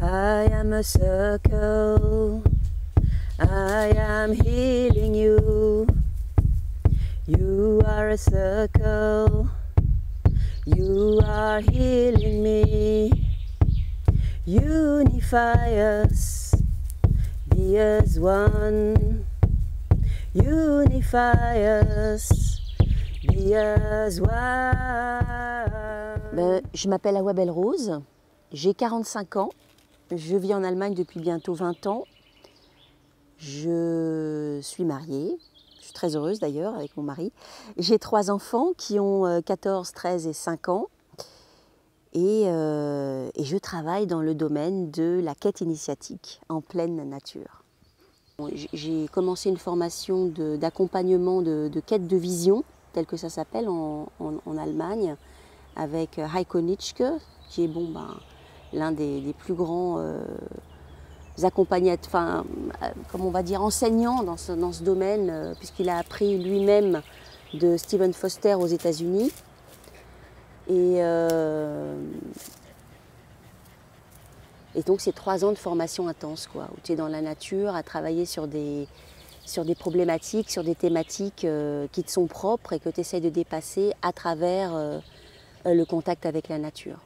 I am a circle, I am healing you. You are a circle, you are healing me. Unify us, be as one. Unify us, be as one. Je m'appelle Awa Belle-Rose, j'ai 45 ans, je vis en Allemagne depuis bientôt 20 ans. Je suis mariée, je suis très heureuse d'ailleurs avec mon mari. J'ai 3 enfants qui ont 14, 13 et 5 ans. Et je travaille dans le domaine de la quête initiatique en pleine nature. J'ai commencé une formation d'accompagnement de quête de vision, tel que ça s'appelle en Allemagne, avec Heiko Nitschke, qui est l'un des plus grands accompagnateurs, comme on va dire, enseignants dans ce domaine, puisqu'il a appris lui-même de Stephen Foster aux États-Unis. Et donc c'est 3 ans de formation intense, quoi, où tu es dans la nature à travailler sur des problématiques, sur des thématiques qui te sont propres et que tu essaies de dépasser à travers le contact avec la nature.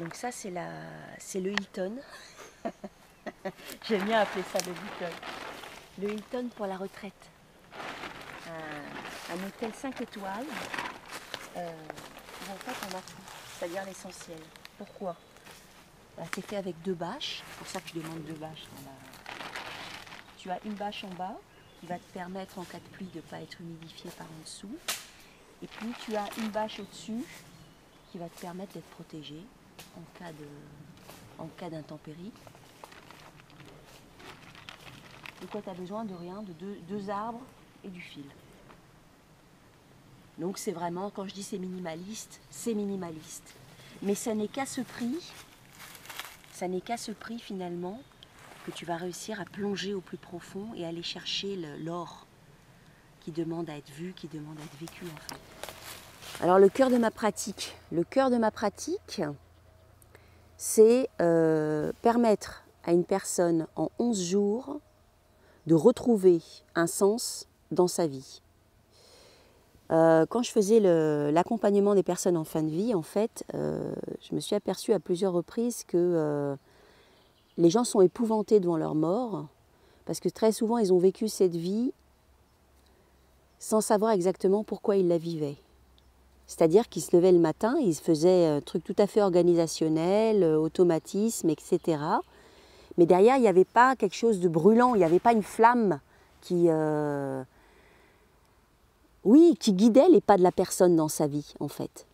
Donc ça c'est le Hilton. J'aime bien appeler ça le Hilton. Le Hilton pour la retraite. Un hôtel 5 étoiles où en fait on a tout, c'est-à-dire l'essentiel. Pourquoi? C'est fait avec 2 bâches, c'est pour ça que je demande 2 bâches. Tu as une bâche en bas qui va te permettre en cas de pluie de ne pas être humidifié par en dessous. Et puis tu as une bâche au-dessus qui va te permettre d'être protégé en cas d'intempérie. De quoi tu as besoin? De rien, de 2 arbres et du fil. Donc c'est vraiment, quand je dis c'est minimaliste, c'est minimaliste. Mais ça n'est qu'à ce prix finalement que tu vas réussir à plonger au plus profond et aller chercher l'or qui demande à être vu, qui demande à être vécu en fait. Alors le cœur de ma pratique, c'est permettre à une personne en 11 jours de retrouver un sens dans sa vie. Quand je faisais l'accompagnement des personnes en fin de vie, en fait, je me suis aperçue à plusieurs reprises que les gens sont épouvantés devant leur mort, parce que très souvent, ils ont vécu cette vie sans savoir exactement pourquoi ils la vivaient. C'est-à-dire qu'ils se levaient le matin, ils faisaient un truc tout à fait organisationnel, automatisme, etc. Mais derrière, il n'y avait pas quelque chose de brûlant, il n'y avait pas une flamme qui guidait les pas de la personne dans sa vie, en fait.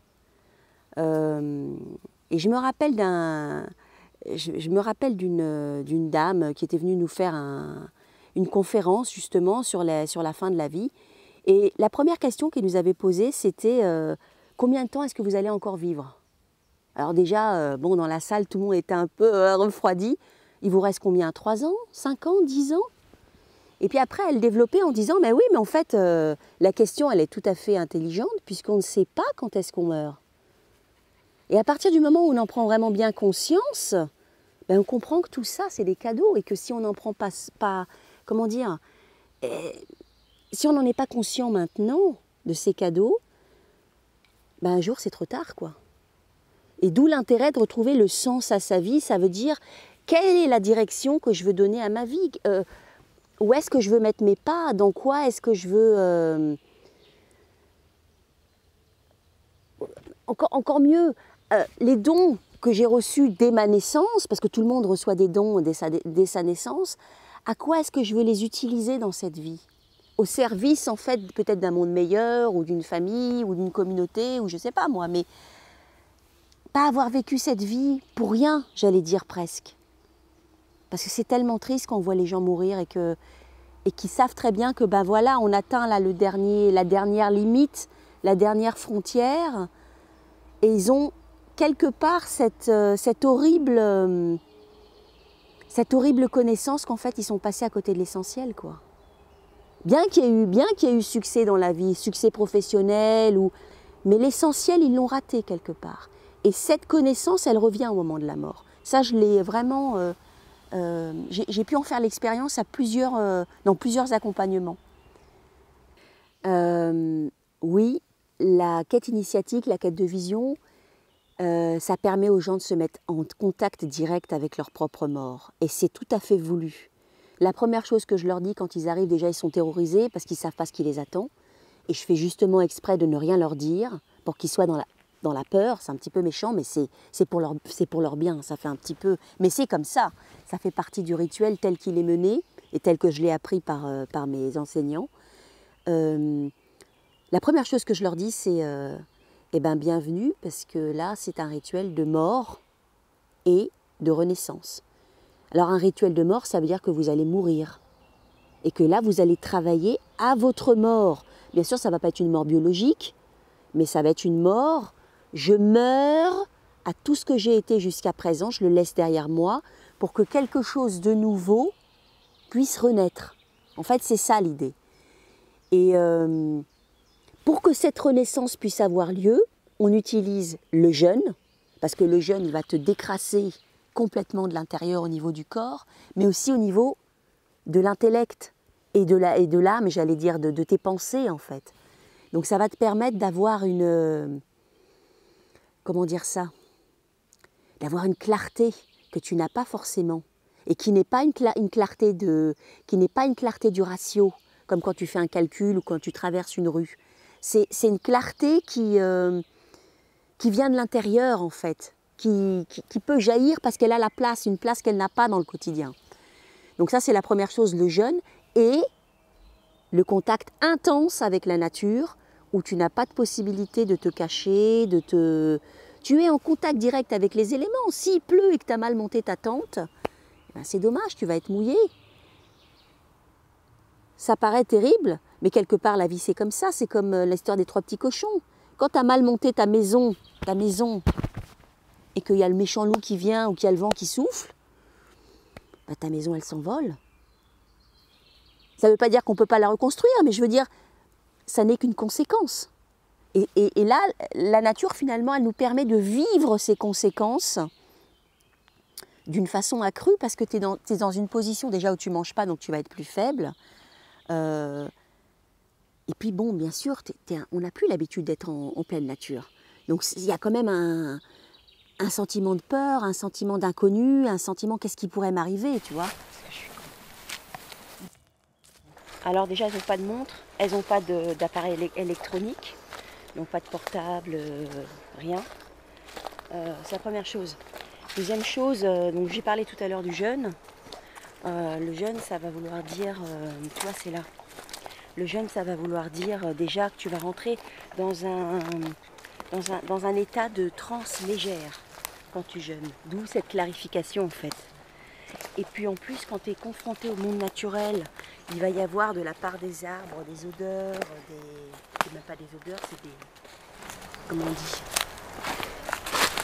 Et je me rappelle d'une dame qui était venue nous faire une conférence, justement, sur la fin de la vie. Et la première question qu'elle nous avait posée, c'était combien de temps est-ce que vous allez encore vivre? Alors déjà, dans la salle, tout le monde était un peu refroidi. Il vous reste combien? 3 ans? 5 ans? 10 ans? Et puis après, elle développait en disant, mais oui, mais en fait, la question, elle est tout à fait intelligente, puisqu'on ne sait pas quand est-ce qu'on meurt. Et à partir du moment où on en prend vraiment bien conscience, on comprend que tout ça, c'est des cadeaux, et que si on n'en prend pas comment dire, si on n'en est pas conscient maintenant de ces cadeaux, un jour, c'est trop tard, quoi. Et d'où l'intérêt de retrouver le sens à sa vie, ça veut dire, quelle est la direction que je veux donner à ma vie? Où est-ce que je veux mettre mes pas? Dans quoi est-ce que je veux... Encore mieux, les dons que j'ai reçus dès ma naissance, parce que tout le monde reçoit des dons dès sa naissance, à quoi est-ce que je veux les utiliser dans cette vie? Au service, en fait, peut-être d'un monde meilleur, ou d'une famille, ou d'une communauté, ou je ne sais pas moi, mais pas avoir vécu cette vie pour rien, j'allais dire presque. Parce que c'est tellement triste quand on voit les gens mourir et qu'ils savent très bien que voilà, on atteint là la dernière limite, la dernière frontière, et ils ont quelque part cette horrible connaissance qu'en fait ils sont passés à côté de l'essentiel, quoi. Bien qu'il y ait eu succès dans la vie, succès professionnel, mais l'essentiel, ils l'ont raté quelque part. Et cette connaissance, elle revient au moment de la mort. Ça, je l'ai vraiment... j'ai pu en faire l'expérience dans plusieurs accompagnements. Oui, la quête initiatique, la quête de vision, ça permet aux gens de se mettre en contact direct avec leur propre mort. Et c'est tout à fait voulu. La première chose que je leur dis quand ils arrivent, déjà ils sont terrorisés parce qu'ils ne savent pas ce qui les attend. Et je fais justement exprès de ne rien leur dire pour qu'ils soient dans la peur. C'est un petit peu méchant, mais c'est pour leur bien. Ça fait un petit peu... Mais c'est comme ça. Ça fait partie du rituel tel qu'il est mené et tel que je l'ai appris par mes enseignants. La première chose que je leur dis, c'est eh ben, bienvenue, parce que là, c'est un rituel de mort et de renaissance. Alors, un rituel de mort, ça veut dire que vous allez mourir. Et que là, vous allez travailler à votre mort. Bien sûr, ça ne va pas être une mort biologique, mais ça va être une mort. Je meurs à tout ce que j'ai été jusqu'à présent, je le laisse derrière moi, pour que quelque chose de nouveau puisse renaître. En fait, c'est ça l'idée. Et pour que cette renaissance puisse avoir lieu, on utilise le jeûne, parce que le jeûne va te décrasser complètement de l'intérieur au niveau du corps, mais aussi au niveau de l'intellect et de l'âme, j'allais dire, de tes pensées en fait. Donc ça va te permettre d'avoir comment dire ça, d'avoir une clarté que tu n'as pas forcément, et qui n'est pas une clarté du ratio, comme quand tu fais un calcul ou quand tu traverses une rue. C'est une clarté qui vient de l'intérieur en fait, qui peut jaillir parce qu'elle a une place qu'elle n'a pas dans le quotidien. Donc ça c'est la première chose, le jeûne et le contact intense avec la nature où tu n'as pas de possibilité de te cacher, tu es en contact direct avec les éléments. S'il pleut et que tu as mal monté ta tente, ben c'est dommage, tu vas être mouillé. Ça paraît terrible, mais quelque part la vie c'est comme ça, c'est comme l'histoire des 3 petits cochons. Quand tu as mal monté ta maison, et qu'il y a le méchant loup qui vient ou qu'il y a le vent qui souffle, ben ta maison elle s'envole. Ça ne veut pas dire qu'on ne peut pas la reconstruire, mais je veux dire, ça n'est qu'une conséquence. Et là, la nature finalement, elle nous permet de vivre ces conséquences d'une façon accrue, parce que tu es dans une position déjà où tu ne manges pas, donc tu vas être plus faible. Et puis bon, bien sûr, on n'a plus l'habitude d'être en pleine nature. Donc il y a quand même un sentiment de peur, un sentiment d'inconnu, un sentiment qu'est-ce qui pourrait m'arriver, tu vois. Alors déjà, elles n'ont pas de montre, elles n'ont pas d'appareil électronique, elles n'ont pas de portable, rien. C'est la première chose. Deuxième chose, donc j'ai parlé tout à l'heure du jeûne. Le jeûne, ça va vouloir dire, tu vois, c'est là. Le jeûne, ça va vouloir dire déjà que tu vas rentrer dans un état de transe légère quand tu jeûnes. D'où cette clarification en fait. Et puis en plus, quand tu es confronté au monde naturel, il va y avoir de la part des arbres, des odeurs, c'est même pas des odeurs, c'est des... Comment on dit?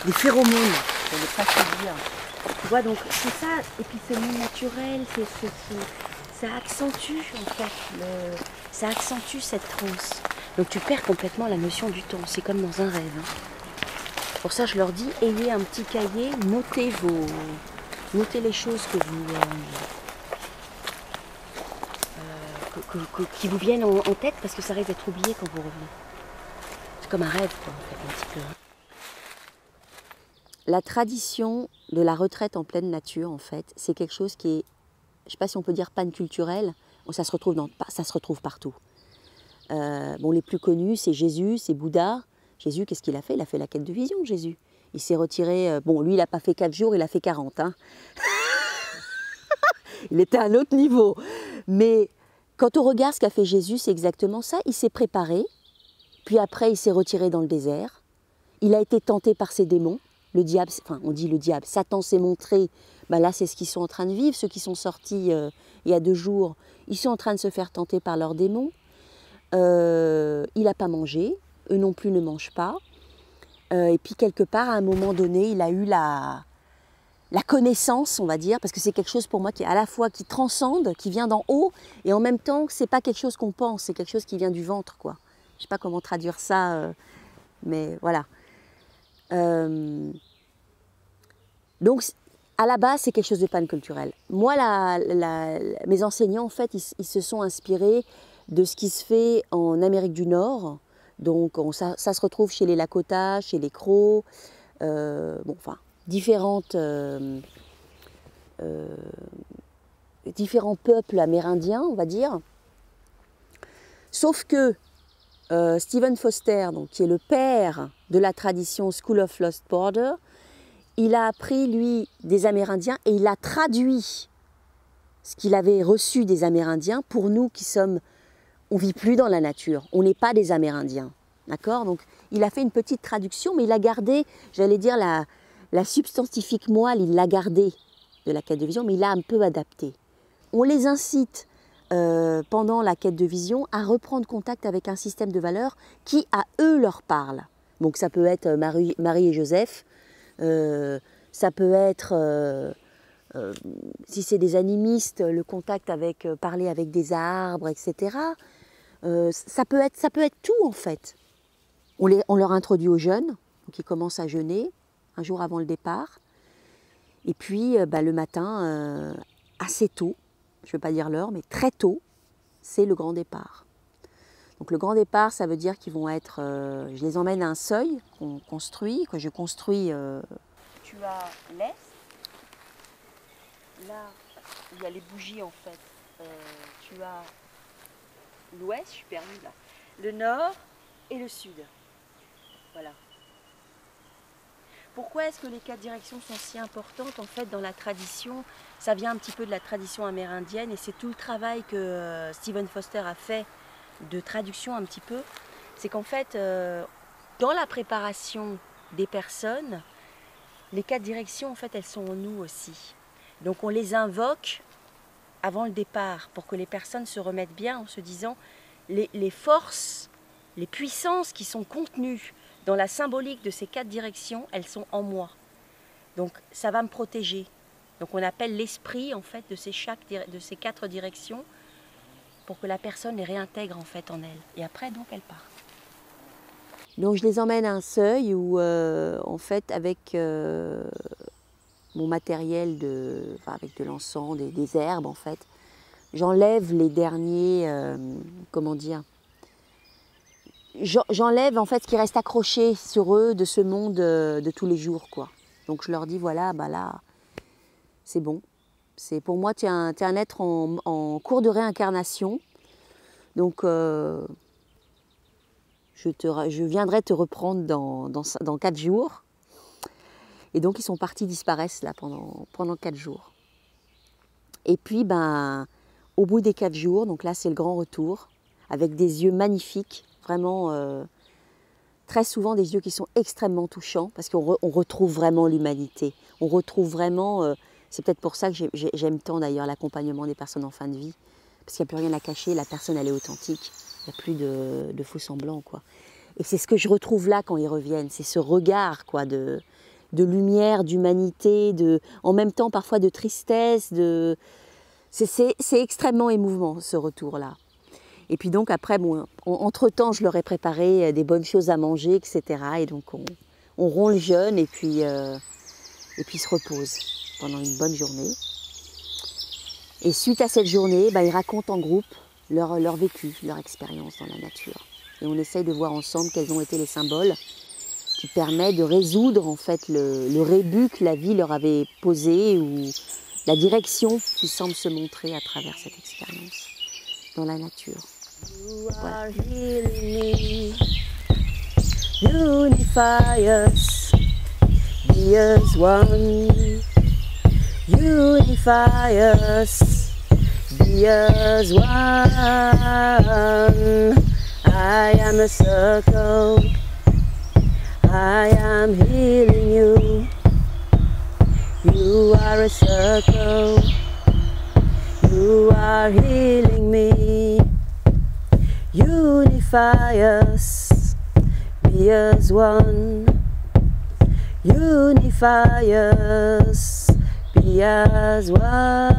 Des phéromones, je ne pas te dire. Tu vois, donc c'est ça, et puis ce monde naturel, ça accentue en fait, ça accentue cette transe. Donc tu perds complètement la notion du temps, c'est comme dans un rêve. Hein. Pour ça je leur dis, ayez un petit cahier, notez les choses qui vous viennent en tête, parce que ça risque d'être oublié quand vous revenez. C'est comme un rêve quoi, en fait, un petit peu. La tradition de la retraite en pleine nature, en fait, c'est quelque chose qui est, je ne sais pas si on peut dire panculturel, ça se retrouve partout. Bon, les plus connus, c'est Jésus, c'est Bouddha. Jésus, qu'est-ce qu'il a fait? Il a fait la quête de vision, Jésus. Il s'est retiré, bon, lui, il n'a pas fait 4 jours, il a fait 40. Hein. Il était à un autre niveau. Mais quand on regarde ce qu'a fait Jésus, c'est exactement ça. Il s'est préparé, puis après, il s'est retiré dans le désert. Il a été tenté par ses démons. Le diable, enfin on dit le diable, Satan s'est montré, ben là c'est ce qu'ils sont en train de vivre, ceux qui sont sortis il y a 2 jours, ils sont en train de se faire tenter par leurs démons. Il n'a pas mangé, eux non plus ne mangent pas. Et puis quelque part, à un moment donné, il a eu la la connaissance, on va dire, parce que c'est quelque chose pour moi qui est à la fois qui transcende, qui vient d'en haut, et en même temps, c'est pas quelque chose qu'on pense, c'est quelque chose qui vient du ventre, quoi. Je sais pas comment traduire ça, mais voilà. Donc, à la base, c'est quelque chose de panculturel. Moi, mes enseignants, en fait, ils se sont inspirés de ce qui se fait en Amérique du Nord. Donc, ça se retrouve chez les Lakota, chez les Crocs, différents peuples amérindiens, on va dire. Sauf que Stephen Foster, donc, qui est le père de la tradition School of Lost Border, il a appris, lui, des Amérindiens et il a traduit ce qu'il avait reçu des Amérindiens pour nous qui sommes, on ne vit plus dans la nature, on n'est pas des Amérindiens, d'accord? Donc il a fait une petite traduction, mais il a gardé, j'allais dire, la substantifique moelle, il l'a gardé de la quête de vision, mais il l'a un peu adapté. On les incite pendant la quête de vision à reprendre contact avec un système de valeurs qui, à eux, leur parle. Donc ça peut être Marie et Joseph, ça peut être, si c'est des animistes, le contact avec, parler avec des arbres, etc. Ça peut être tout en fait. On leur introduit aux jeunes, donc ils commencent à jeûner un jour avant le départ. Et puis le matin, assez tôt, je ne vais pas dire l'heure, mais très tôt, c'est le grand départ. Donc le grand départ, ça veut dire qu'ils vont être, je les emmène à un seuil qu'on construit, que je construis. Tu as l'est, là il y a les bougies en fait. Tu as l'ouest, je suis perdue là, le nord et le sud. Voilà. Pourquoi est-ce que les 4 directions sont si importantes en fait dans la tradition? Ça vient un petit peu de la tradition amérindienne et c'est tout le travail que Stephen Foster a fait de traduction un petit peu. C'est qu'en fait, dans la préparation des personnes, les 4 directions en fait elles sont en nous aussi. Donc on les invoque avant le départ pour que les personnes se remettent bien en se disant les forces, les puissances qui sont contenues dans la symbolique de ces 4 directions, elles sont en moi. Donc ça va me protéger. Donc on appelle l'esprit en fait de ces 4 directions pour que la personne les réintègre en fait en elle. Et après donc elle part. Donc je les emmène à un seuil où en fait avec mon matériel avec de l'encens, des herbes en fait, j'enlève les derniers, comment dire, j'enlève en fait ce qui reste accroché sur eux de ce monde de tous les jours, quoi. Donc je leur dis voilà, là, c'est bon. Pour moi, tu es un être en cours de réincarnation. Donc je viendrai te reprendre dans 4 jours. Et donc ils sont partis, disparaissent là pendant 4 jours. Et puis au bout des 4 jours, donc là c'est le grand retour, avec des yeux magnifiques. Vraiment, très souvent des yeux qui sont extrêmement touchants parce qu'on retrouve vraiment l'humanité. On retrouve vraiment, c'est peut-être pour ça que j'aime tant d'ailleurs l'accompagnement des personnes en fin de vie, parce qu'il n'y a plus rien à cacher, la personne elle est authentique, il n'y a plus de faux semblants, quoi. Et c'est ce que je retrouve là quand ils reviennent, c'est ce regard, quoi, de lumière, d'humanité, en même temps parfois de tristesse, c'est extrêmement émouvant ce retour-là. Et puis donc après, entre-temps, je leur ai préparé des bonnes choses à manger, etc. Et donc on rompt le jeûne et puis ils se reposent pendant une bonne journée. Et suite à cette journée, ils racontent en groupe leur vécu, leur expérience dans la nature. Et on essaye de voir ensemble quels ont été les symboles qui permettent de résoudre en fait le rébut que la vie leur avait posé ou la direction qui semble se montrer à travers cette expérience dans la nature. You are healing me, unify us, be as one. Unify us, be as one. I am a circle, I am healing you. You are a circle, you are healing me. Unify us, be as one. Unify us, as one.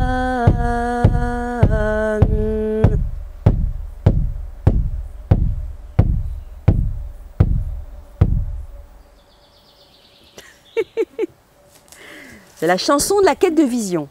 C'est la chanson de la quête de vision.